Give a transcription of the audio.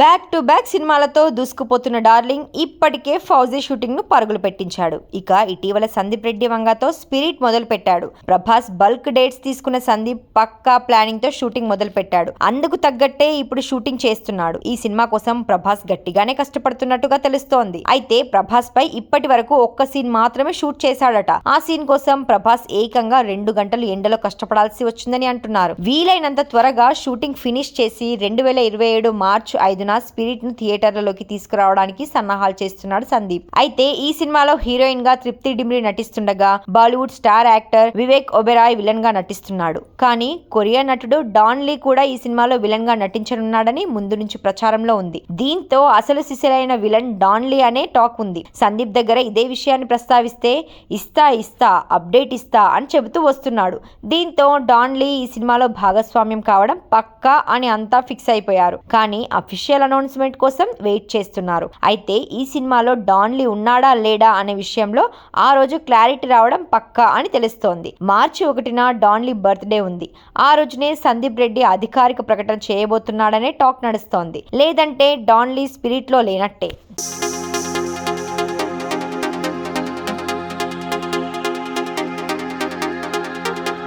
Back to back సినిమాలతో దూసుకుపోతున్న darling ఇప్పటికే fauji shooting ను పరుగులు పెట్టించాడు. ఇక ఇటీవల సందీప్ రెడ్డి వంగతో స్పిరిట్ మొదలు పెట్టాడు. ప్రభాస్ బల్క్ డేట్స్ తీసుకున్న సందీప్ పక్కా ప్లానింగ్ తో షూటింగ్ మొదలు పెట్టాడు. అందుకు తగ్గట్టే ఇప్పుడు షూటింగ్ చేస్తున్నాడు. ఈ సినిమా కోసం ప్రభాస్ గట్టిగానే కష్టపడుతున్నట్టుగా తెలుస్తోంది. అయితే ప్రభాస్ పై ఇప్పటి వరకు ఒక్క సీన్ మాత్రమే షూట్ చేశాడట. ఆ సీన్ కోసం ప్రభాస్ ఏకంగా 2 గంటలు ఎండలో కష్టపడాల్సి వచ్చిందని అంటున్నారు. వీలైనంత త్వరగా షూటింగ్ ఫినిష్ చేసి 2027 మార్చి 5 స్పిరిట్ ను థియేటర్లలోకి తీసుకురావడానికి సన్నాహాలు చేస్తున్నాడు సందీప్. అయితే ఈ సినిమాలో హీరోయిన్ గా తృప్తి డిమ్రీ నటిస్తుండగా Bollywood star actor Vivek Oberoi villain గా నటిస్తున్నాడు. కానీ కొరియా నటుడు డాన్ లీ కూడా ఈ సినిమాలో విలన్ గా నటించనున్నాడని ముందు నుంచి ప్రచారంలో ఉంది. దీంతో అసలు సిసలైన విలన్ డాన్ లీ అనే టాక్ ఉంది. సందీప్ దగ్గర ఇదే విషయాన్ని ప్రస్తావిస్తే ఇస్తా అప్డేట్ ఇస్తా అని చెబుతూ వస్తున్నాడు. దీంతో డాన్ లీ ఈ సినిమాలో భాగస్వామ్యం కావడం పక్కా అని అంతా ఫిక్స్ అయిపోయారు. కానీ అఫీషియల్ అనౌన్స్మెంట్ కోసం వెయిట్ చేస్తున్నారు. అయితే ఈ సినిమాలో డాన్ లీ ఉన్నాడా లేడా అనే విషయంలో ఆ రోజు క్లారిటీ రావడం పక్కా అని తెలుస్తోంది. మార్చి 1న డాన్ లీ బర్త్డే ఉంది. ఆ రోజునే సందీప్ రెడ్డి అధికారిక ప్రకటన చేయబోతున్నాడనే టాక్ నడుస్తోంది. లేదంటే డాన్ లీ స్పిరిట్ లో లేనట్టే.